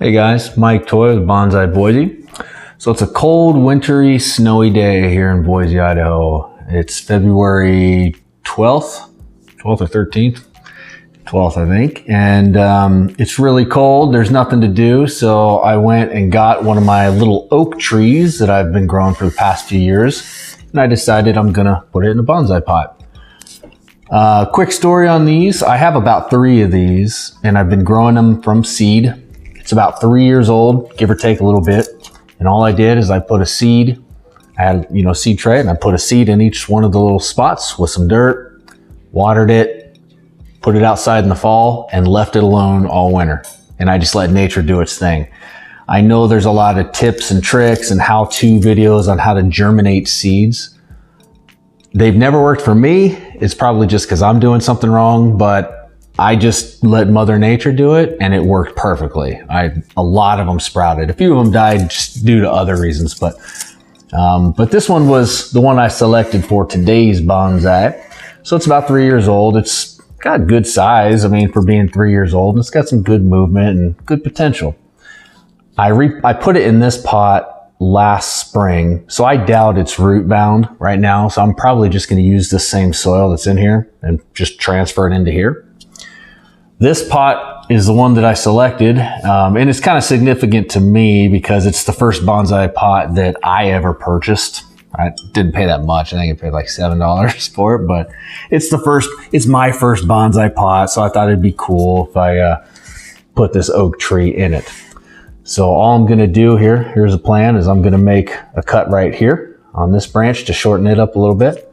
Hey guys, Mike Toy with Bonsai Boise. So it's a cold, wintry, snowy day here in Boise, Idaho. It's February 12th or 13th? 12th, I think. And it's really cold. There's nothing to do. So I went and got one of my little oak trees that I've been growing for the past few years. And I decided I'm gonna put it in a bonsai pot. Quick story on these. I have about 3 of these and I've been growing them from seed. It's about 3 years old, give or take a little bit. And all I did is I put a seed, I had, a seed tray, and I put a seed in each one of the little spots with some dirt, watered it, put it outside in the fall, and left it alone all winter. And I just let nature do its thing. I know there's a lot of tips and tricks and how-to videos on how to germinate seeds. They've never worked for me. It's probably just because I'm doing something wrong, but I just let Mother Nature do it and it worked perfectly. A lot of them sprouted. A few of them died just due to other reasons, but this one was the one I selected for today's bonsai. So it's about 3 years old. It's got good size, for being 3 years old, and it's got some good movement and good potential. I put it in this pot last spring, so I doubt it's root bound right now. So I'm probably just going to use the same soil that's in here and just transfer it into here. This pot is the one that I selected, and it's kind of significant to me because it's the first bonsai pot that I ever purchased. I didn't pay that much. I think I paid like $7 for it, but it's my first bonsai pot, so I thought it'd be cool if I put this oak tree in it. So all I'm gonna do here's the plan, is I'm gonna make a cut right here on this branch to shorten it up a little bit.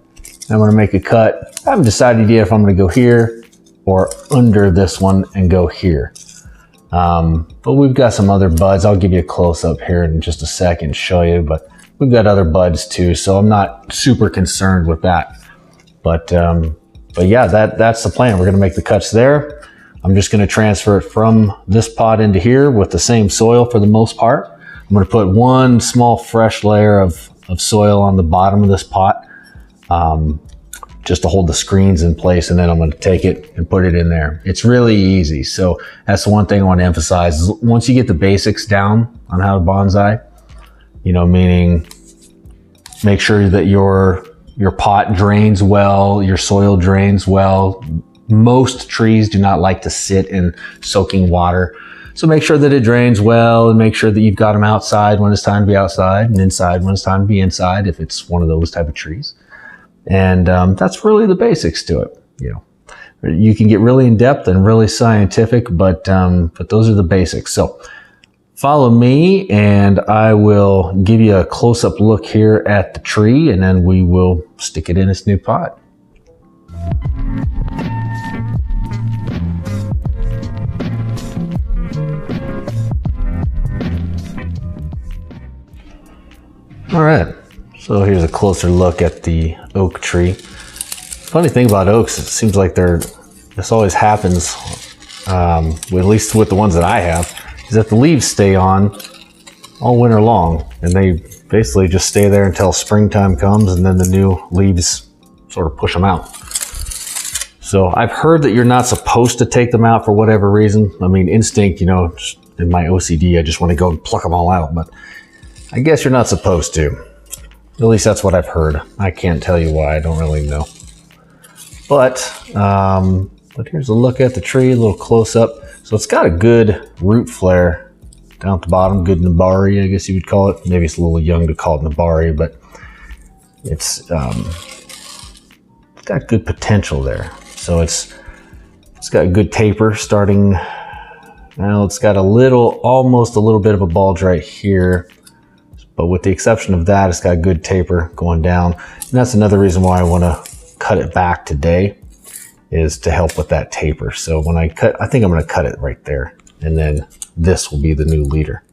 I'm gonna make a cut. I haven't decided yet if I'm gonna go here or under this one and go here. But we've got some other buds. I'll give you a close up here in just a second and show you, but we've got other buds too, so I'm not super concerned with that. But yeah, that's the plan. We're gonna make the cuts there. I'm just gonna transfer it from this pot into here with the same soil for the most part. I'm gonna put one small fresh layer of soil on the bottom of this pot, just to hold the screens in place, and then I'm going to take it and put it in there. It's really easy. So that's the one thing I want to emphasize. Is once you get the basics down on how to bonsai, meaning make sure that your pot drains well, your soil drains well. Most trees do not like to sit in soaking water. So make sure that it drains well, and make sure that you've got them outside when it's time to be outside, and inside when it's time to be inside, if it's one of those type of trees. And that's really the basics to it. You can get really in depth and really scientific, but those are the basics. So follow me and I will give you a close-up look here at the tree, and then we will stick it in its new pot. All right. So here's a closer look at the oak tree. Funny thing about oaks, it seems like this always happens, at least with the ones that I have, is that the leaves stay on all winter long, and they basically just stay there until springtime comes, and then the new leaves sort of push them out. So I've heard that you're not supposed to take them out for whatever reason. Instinct, in my OCD, I just want to go and pluck them all out, but I guess you're not supposed to. At least that's what I've heard. I can't tell you why, I don't really know. But here's a look at the tree, a little close up. So it's got a good root flare down at the bottom, good nabari, I guess you would call it. Maybe it's a little young to call it nabari, but it's got good potential there. So it's got good taper starting. Now it's got almost a little bit of a bulge right here. But with the exception of that, it's got good taper going down. And that's another reason why I want to cut it back today, is to help with that taper. So when I cut, I think I'm going to cut it right there. And then this will be the new leader.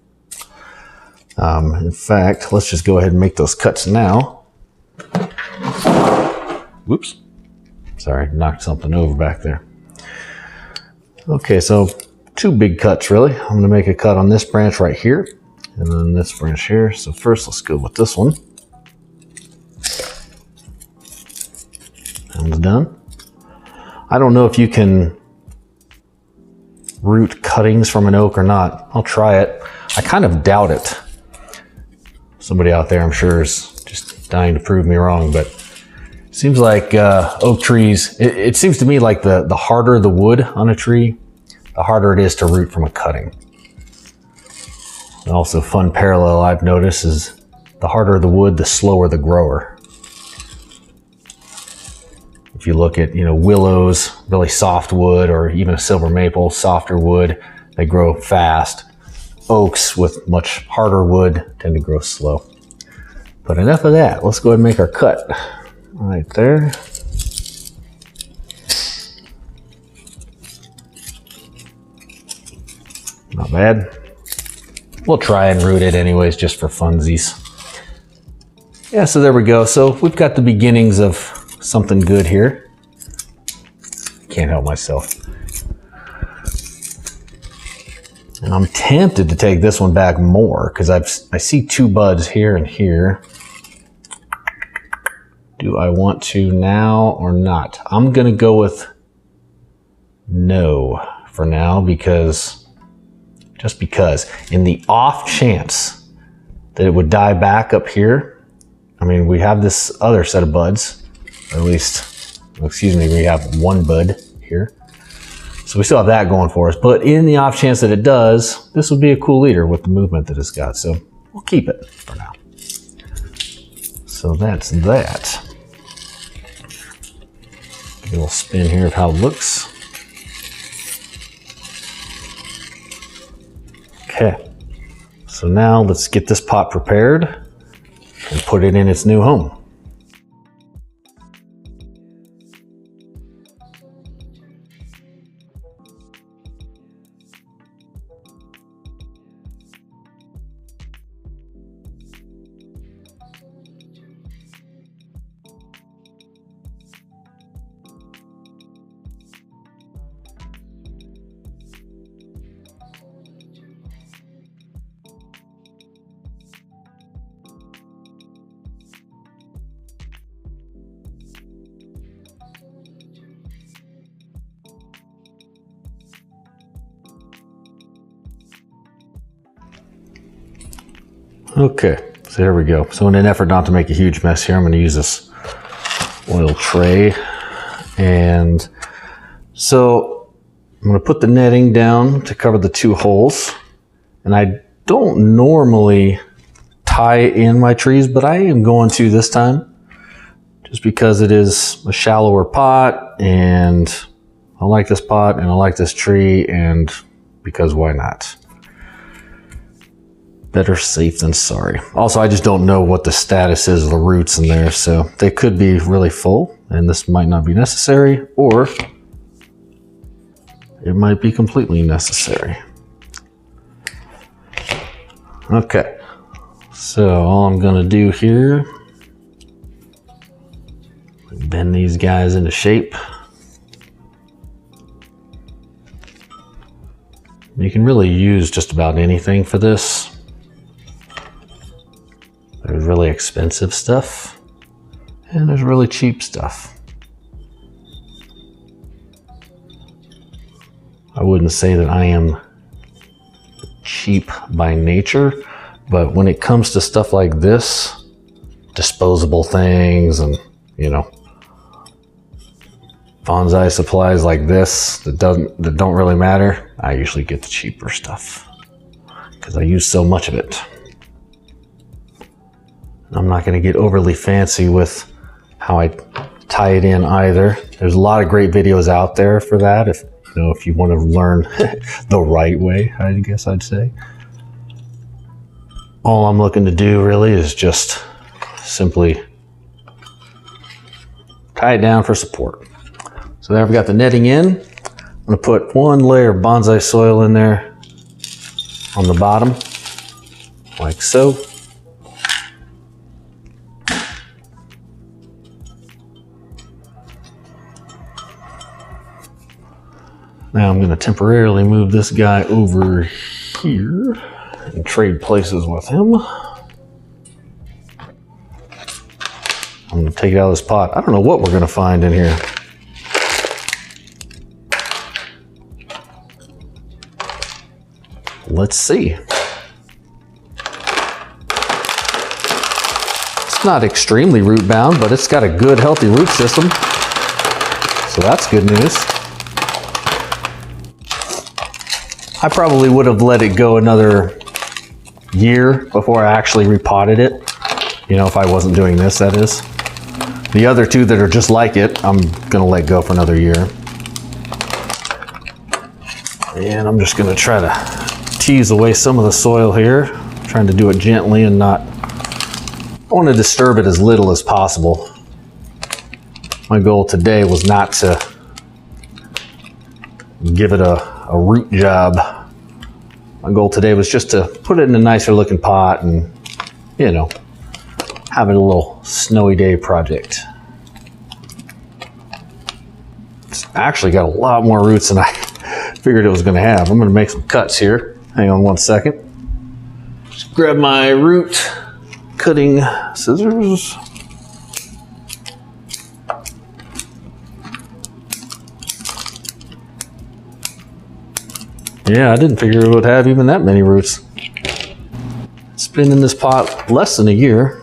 In fact, let's just go ahead and make those cuts now. Whoops. Sorry, knocked something over back there. Okay, so 2 big cuts really. I'm going to make a cut on this branch right here, and then this branch here. So first let's go with this one. That one's done. I don't know if you can root cuttings from an oak or not. I'll try it. I kind of doubt it. Somebody out there, I'm sure, is just dying to prove me wrong, but it seems like oak trees, it seems to me like the harder the wood on a tree, the harder it is to root from a cutting. And also, fun parallel I've noticed is the harder the wood, the slower the grower. If you look at, willows, really soft wood, or even a silver maple, softer wood, they grow fast. Oaks with much harder wood tend to grow slow. But enough of that. Let's go ahead and make our cut. Right there. Not bad. We'll try and root it anyways, just for funsies. Yeah, so there we go. So we've got the beginnings of something good here. Can't help myself. And I'm tempted to take this one back more because I see 2 buds here and here. Do I want to now or not? I'm gonna go with no for now just because in the off chance that it would die back up here, I mean, we have this other set of buds, or at least, we have 1 bud here. So we still have that going for us, but in the off chance that it does, this would be a cool leader with the movement that it's got. So we'll keep it for now. So that's that. Give it a little spin here of how it looks. Okay. So now let's get this pot prepared and put it in its new home. Okay, so there we go. So in an effort not to make a huge mess here, I'm going to use this oil tray. And so I'm going to put the netting down to cover the 2 holes. And I don't normally tie in my trees, but I am going to this time just because it is a shallower pot and I like this pot and I like this tree, and because why not? Better safe than sorry. Also, I just don't know what the status is of the roots in there, so they could be really full and this might not be necessary, or it might be completely necessary. Okay, so all I'm gonna do here, bend these guys into shape. You can really use just about anything for this. There's really expensive stuff and there's really cheap stuff. I wouldn't say that I am cheap by nature, but when it comes to stuff like this, disposable things and, bonsai supplies like this that don't really matter, I usually get the cheaper stuff because I use so much of it. I'm not going to get overly fancy with how I tie it in either. There's a lot of great videos out there for that if you want to learn the right way, I guess I'd say. All I'm looking to do really is just simply tie it down for support. So there I've got the netting in. I'm going to put 1 layer of bonsai soil in there on the bottom, like so. Now I'm going to temporarily move this guy over here and trade places with him. I'm going to take it out of this pot. I don't know what we're going to find in here. let's see. It's not extremely root bound, but it's got a good, healthy root system. So that's good news. I probably would have let it go another year before I actually repotted it. You know, if I wasn't doing this, that is. The other two that are just like it, I'm gonna let go for another year. And I'm just gonna try to tease away some of the soil here, trying to do it gently and not, I want to disturb it as little as possible. My goal today was not to give it a root job. My goal today was just to put it in a nicer looking pot and, you know, have it a little snowy day project. It's actually got a lot more roots than I figured it was going to have. I'm going to make some cuts here. Hang on one second. Just grab my root cutting scissors. Yeah, I didn't figure it would have even that many roots. It's been in this pot less than a year.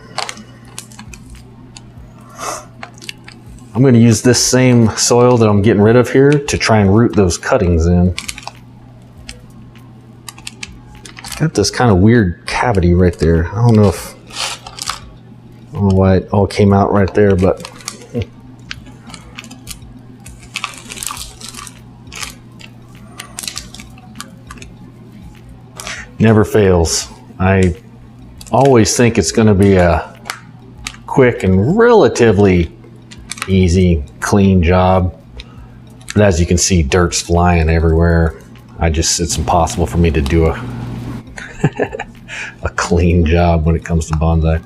I'm going to use this same soil that I'm getting rid of here to try and root those cuttings in. Got this kind of weird cavity right there. I don't know why it all came out right there, but never fails. I always think it's going to be a quick and relatively easy, clean job. But as you can see, dirt's flying everywhere. It's impossible for me to do a clean job when it comes to bonsai.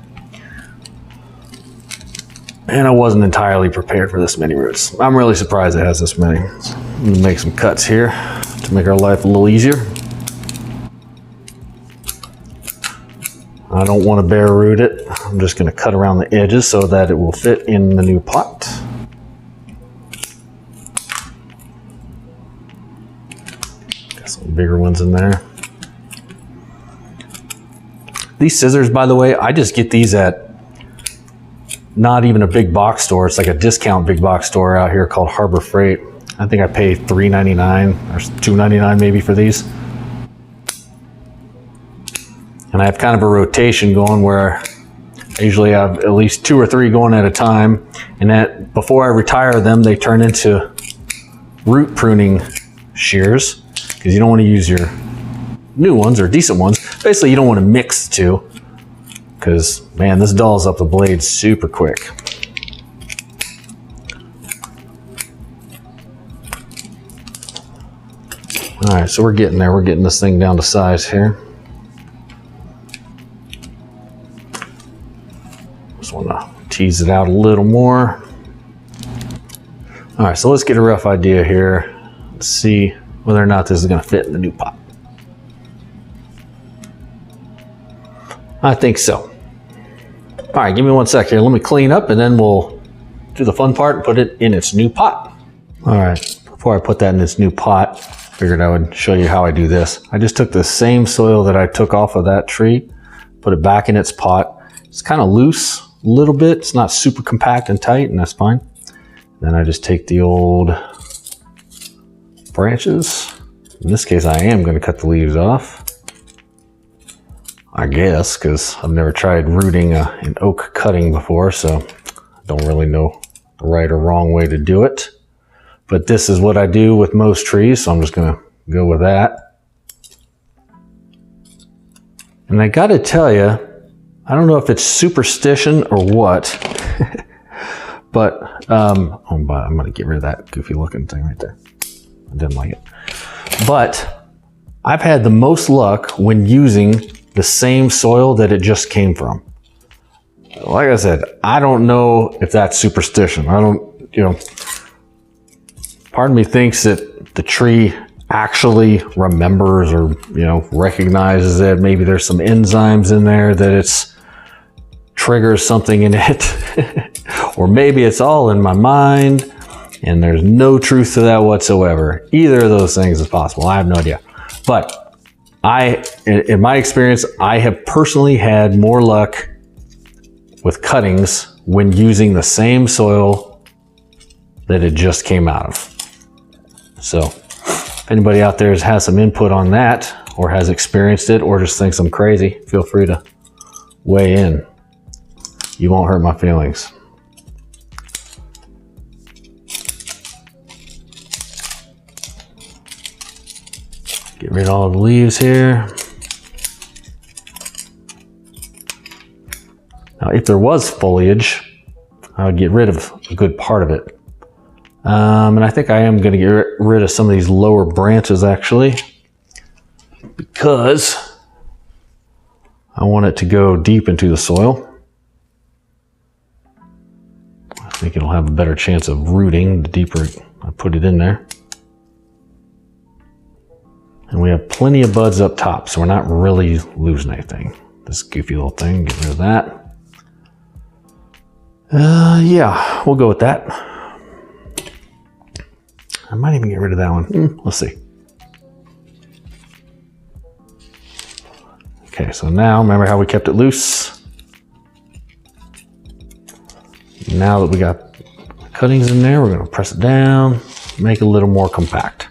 And I wasn't entirely prepared for this many roots. I'm really surprised it has this many. I'm gonna make some cuts here to make our life a little easier. I don't want to bare root it. I'm just going to cut around the edges so that it will fit in the new pot. Got some bigger ones in there. These scissors, by the way, I just get these at not even a big box store. It's like a discount big box store out here called Harbor Freight. I think I pay $3.99 or $2.99 maybe for these. And I have kind of a rotation going where I usually have at least 2 or 3 going at a time. And that before I retire them, they turn into root pruning shears, because you don't want to use your new ones or decent ones. Basically, you don't want to mix the two, because man, this dulls up the blade super quick. All right, so we're getting there. We're getting this thing down to size here. Just want to tease it out a little more. All right, so let's get a rough idea here. Let's see whether or not this is going to fit in the new pot. I think so. All right, give me one sec here. Let me clean up and then we'll do the fun part and put it in its new pot. All right, before I put that in its new pot, I figured I would show you how I do this. I just took the same soil that I took off of that tree, put it back in its pot. It's kind of loose a little bit. It's not super compact and tight, and that's fine. Then I just take the old branches. In this case, I am going to cut the leaves off, I guess, because I've never tried rooting an oak cutting before, so I don't really know the right or wrong way to do it. But this is what I do with most trees, so I'm just going to go with that. And I got to tell you, I don't know if it's superstition or what, but I'm going to get rid of that goofy looking thing right there. I didn't like it. But I've had the most luck when using the same soil that it just came from. Like I said, I don't know if that's superstition. I don't, you know, part of me thinks that the tree actually remembers or, you know, recognizes that maybe there's some enzymes in there that it's triggers something in it. Or maybe it's all in my mind and there's no truth to that whatsoever. Either of those things is possible. I have no idea. But in my experience, I have personally had more luck with cuttings when using the same soil that it just came out of. So if anybody out there has some input on that, or has experienced it, or just thinks I'm crazy, feel free to weigh in. You won't hurt my feelings. Get rid of all the leaves here. Now, if there was foliage, I would get rid of a good part of it. And I think I am going to get rid of some of these lower branches actually, because I want it to go deep into the soil. I think it'll have a better chance of rooting the deeper I put it in there. And we have plenty of buds up top, so we're not really losing anything. This goofy little thing, get rid of that. Yeah, we'll go with that. I might even get rid of that one. Let's see. Okay, so now remember how we kept it loose? Now that we got cuttings in there, we're going to press it down, make it a little more compact.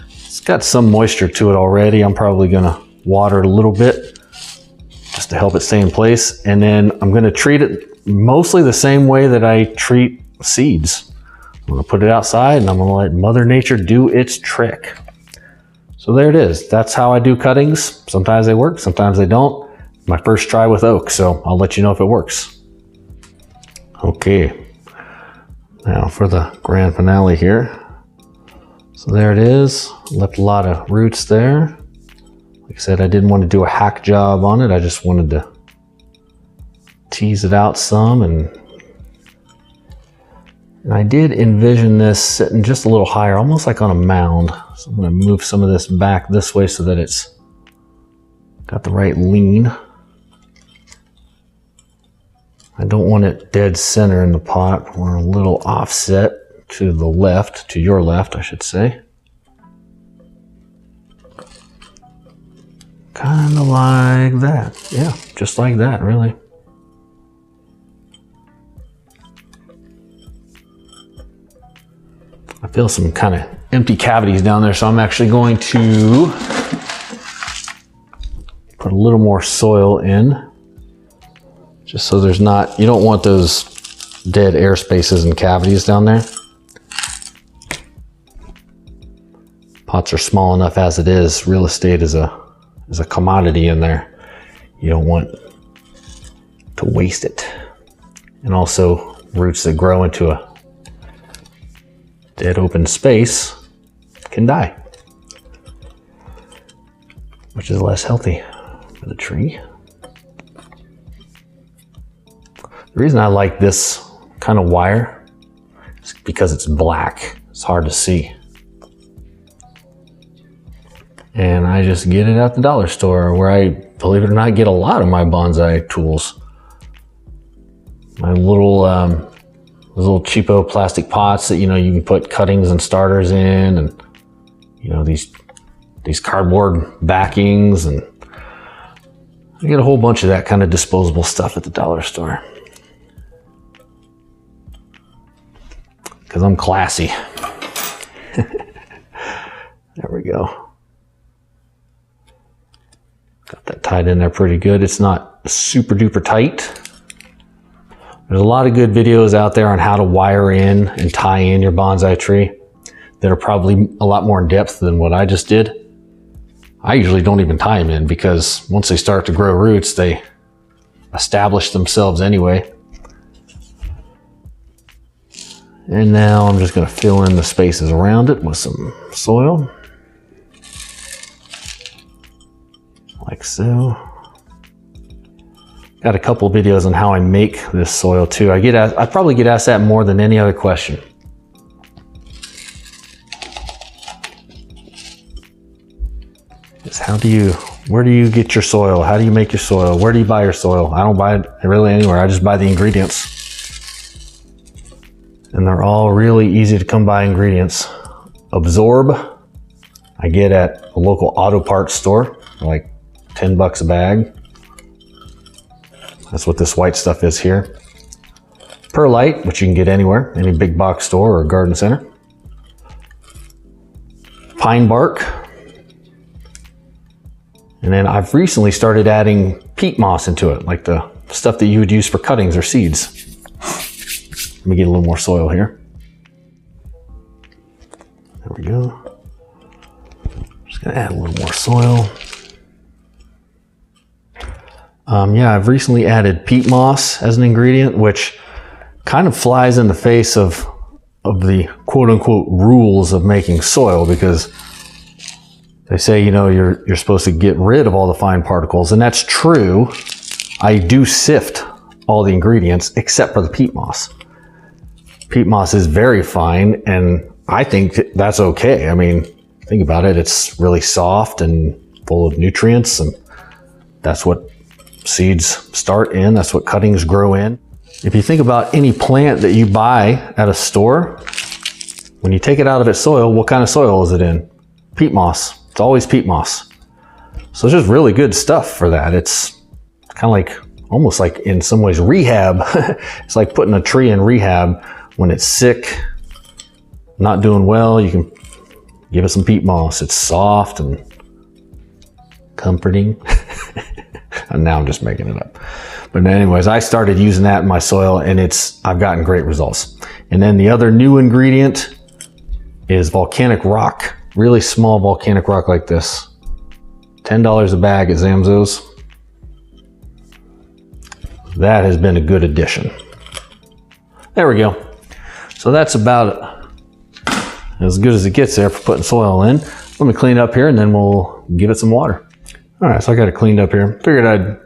It's got some moisture to it already. I'm probably going to water it a little bit just to help it stay in place. And then I'm going to treat it mostly the same way that I treat seeds. I'm going to put it outside and I'm going to let Mother Nature do its trick. So there it is. That's how I do cuttings. Sometimes they work, sometimes they don't. My first try with oak, so I'll let you know if it works. Okay, now for the grand finale here. So there it is. Left a lot of roots there. Like I said, I didn't want to do a hack job on it. I just wanted to tease it out some, and I did envision this sitting just a little higher, almost like on a mound. So I'm going to move some of this back this way so that it's got the right lean. I don't want it dead center in the pot. We're a little offset to the left, to your left, I should say. Kind of like that. Yeah, just like that, really. I feel some kind of empty cavities down there, so I'm actually going to put a little more soil in, just so there's not, you don't want those dead air spaces and cavities down there. Pots are small enough as it is. Real estate is a commodity in there. You don't want to waste it. And also roots that grow into a dead open space can die, which is less healthy for the tree. The reason I like this kind of wire is because it's black. It's hard to see. And I just get it at the dollar store, where I, believe it or not, get a lot of my bonsai tools. My little those little cheapo plastic pots that, you know, you can put cuttings and starters in, and, you know, these cardboard backings, and I get a whole bunch of that kind of disposable stuff at the dollar store. Because I'm classy. There we go. Got that tied in there pretty good. It's not super duper tight. There's a lot of good videos out there on how to wire in and tie in your bonsai tree that are probably a lot more in depth than what I just did. I usually don't even tie them in, because once they start to grow roots, they establish themselves anyway. And now I'm just going to fill in the spaces around it with some soil. Like so. Got a couple of videos on how I make this soil too. I probably get asked that more than any other question. Is where do you get your soil? How do you make your soil? Where do you buy your soil? I don't buy it really anywhere. I just buy the ingredients. And they're all really easy to come by ingredients. Absorb I get at a local auto parts store, like 10 bucks a bag. That's what this white stuff is here. Perlite, which you can get anywhere, any big box store or garden center. Pine bark. And then I've recently started adding peat moss into it, like the stuff that you would use for cuttings or seeds. Let me get a little more soil here. There we go. Just gonna add a little more soil. Yeah, I've recently added peat moss as an ingredient, which kind of flies in the face of the quote unquote rules of making soil, because they say, you know, you're supposed to get rid of all the fine particles, and that's true. I do sift all the ingredients except for the peat moss. Peat moss is very fine, and I think that's okay. I mean, think about it. It's really soft and full of nutrients, and that's what seeds start in. That's what cuttings grow in. If you think about any plant that you buy at a store, when you take it out of its soil, what kind of soil is it in? Peat moss. It's always peat moss. So it's just really good stuff for that. It's kind of like, almost like in some ways rehab. It's like putting a tree in rehab. When it's sick, not doing well, you can give it some peat moss. It's soft and comforting. And now I'm just making it up. But anyways, I started using that in my soil, and I've gotten great results. And then the other new ingredient is volcanic rock. Really small volcanic rock like this. $10 a bag at Zamzows. That has been a good addition. There we go. So that's about as good as it gets there for putting soil in. Let me clean it up here, and then we'll give it some water. All right, so I got it cleaned up here. Figured I'd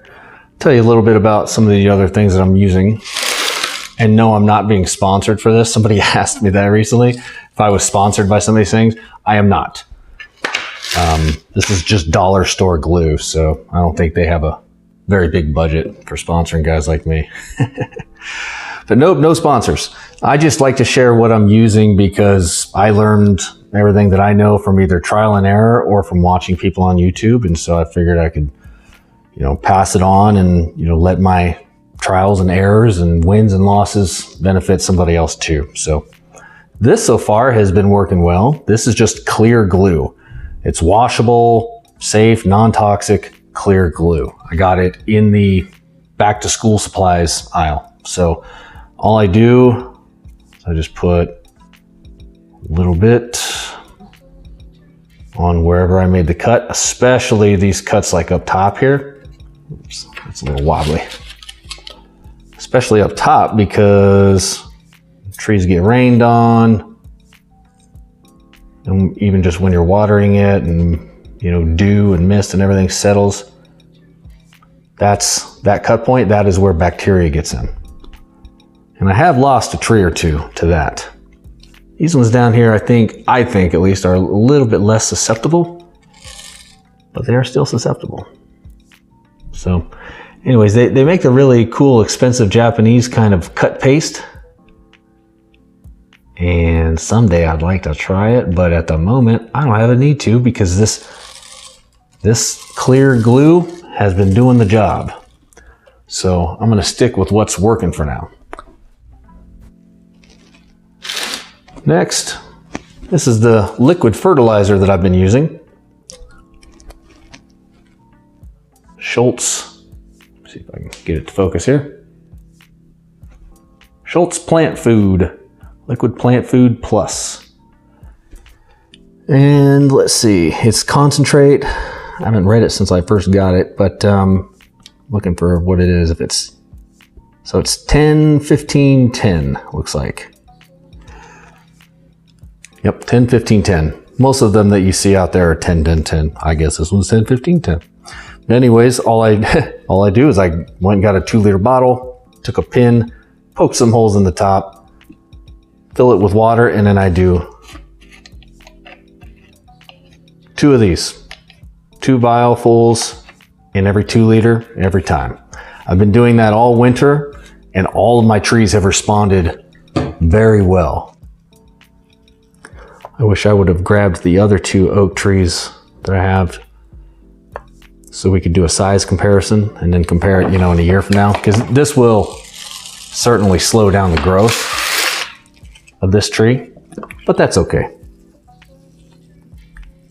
tell you a little bit about some of the other things that I'm using. And no, I'm not being sponsored for this. Somebody asked me that recently, if I was sponsored by some of these things. I am not. This is just dollar store glue, so I don't think they have a very big budget for sponsoring guys like me. But nope, no sponsors. I just like to share what I'm using because I learned everything that I know from either trial and error or from watching people on YouTube. And so I figured I could, you know, pass it on and, you know, let my trials and errors and wins and losses benefit somebody else too. So this so far has been working well. This is just clear glue. It's washable, safe, non-toxic, clear glue. I got it in the back to school supplies aisle. So all I do is I just put a little bit on wherever I made the cut, especially these cuts like up top here. Oops, it's a little wobbly. Especially up top because trees get rained on, and even just when you're watering it and, you know, dew and mist and everything settles, that cut point, that is where bacteria gets in. And I have lost a tree or two to that. These ones down here, I think at least, are a little bit less susceptible, but they are still susceptible. So anyways, they make the really cool, expensive Japanese kind of cut paste. And someday I'd like to try it, but at the moment I don't have a need to, because this clear glue has been doing the job. So I'm gonna stick with what's working for now. Next, this is the liquid fertilizer that I've been using. Schultz, let's see if I can get it to focus here. Schultz Plant Food, Liquid Plant Food Plus. And let's see, it's concentrate. I haven't read it since I first got it, but looking for what it is. So it's 10, 15, 10, looks like. Yep, 10, 15, 10. Most of them that you see out there are 10, 10, 10. I guess this one's 10, 15, 10. But anyways, all I do is I went and got a 2-liter bottle, took a pin, poked some holes in the top, fill it with water, and then I do 2 of these. 2 vialfuls in every 2 liter every time. I've been doing that all winter, and all of my trees have responded very well. I wish I would have grabbed the other 2 oak trees that I have so we could do a size comparison and then compare it, you know, in a year from now, because this will certainly slow down the growth of this tree, but that's okay.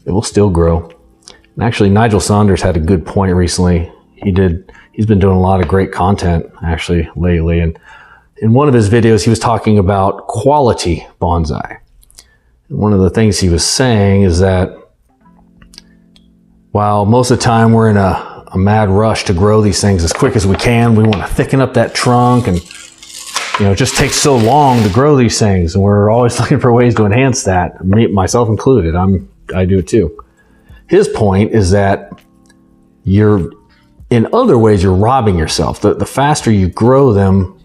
It will still grow. And actually, Nigel Saunders had a good point recently. He's been doing a lot of great content actually lately, and in one of his videos, he was talking about quality bonsai. And one of the things he was saying is that while most of the time we're in a mad rush to grow these things as quick as we can, we want to thicken up that trunk, and you know, it just takes so long to grow these things, and we're always looking for ways to enhance that, myself included. I do it too. His point is that in other ways, you're robbing yourself. The faster you grow them,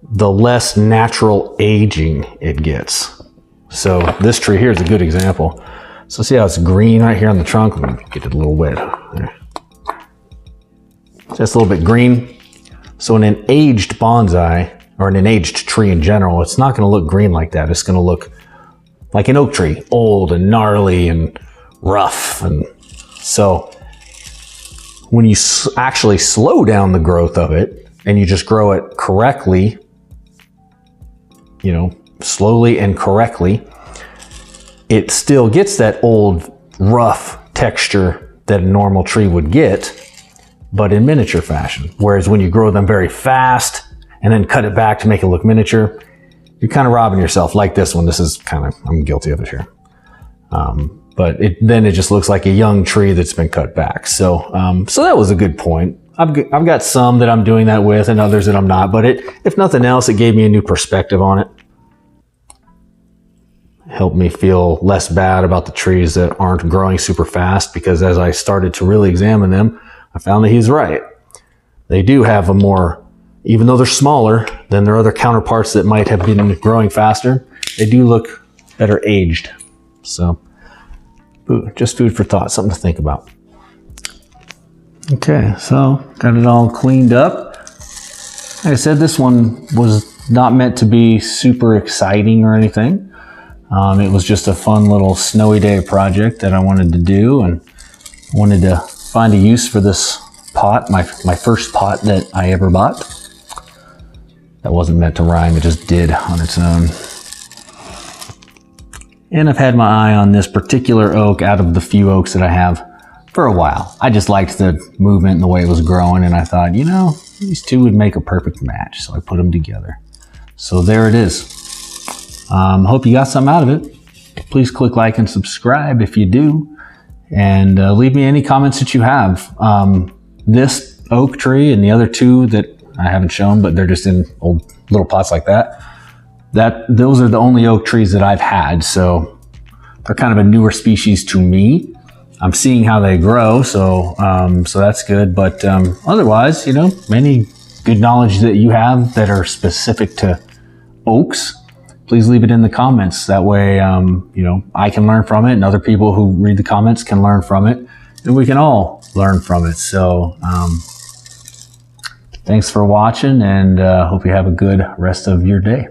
the less natural aging it gets. So this tree here is a good example. So see how it's green right here on the trunk? Let me get it a little wet. There. Just a little bit green. So in an aged bonsai, or in an aged tree in general, it's not going to look green like that. It's going to look like an oak tree, old and gnarly and rough. And so when you actually slow down the growth of it and you just grow it correctly, you know, slowly and correctly, it still gets that old rough texture that a normal tree would get, but in miniature fashion. Whereas when you grow them very fast and then cut it back to make it look miniature, you're kind of robbing yourself. Like this one, this is kind of, I'm guilty of it here. But then it just looks like a young tree that's been cut back. So that was a good point. I've got some that I'm doing that with and others that I'm not, but if nothing else, it gave me a new perspective on it. Helped me feel less bad about the trees that aren't growing super fast, because as I started to really examine them, I found that he's right. They do have a more, even though they're smaller than their other counterparts that might have been growing faster, they do look better aged. So just food for thought, something to think about. Okay, so got it all cleaned up. Like I said, this one was not meant to be super exciting or anything. It was just a fun little snowy day project that I wanted to do, and wanted to find a use for this pot, my first pot that I ever bought. That wasn't meant to rhyme, it just did on its own. And I've had my eye on this particular oak out of the few oaks that I have for a while. I just liked the movement and the way it was growing, and I thought, you know, these two would make a perfect match, so I put them together. So there it is. Hope you got something out of it. Please click like and subscribe if you do, and leave me any comments that you have. This oak tree and the other 2 that I haven't shown, but they're just in old little pots like that. Those are the only oak trees that I've had, so they're kind of a newer species to me. I'm seeing how they grow, so that's good. But otherwise, you know, any good knowledge that you have that are specific to oaks, please leave it in the comments. That way, you know, I can learn from it, and other people who read the comments can learn from it, and we can all learn from it. So thanks for watching, and hope you have a good rest of your day.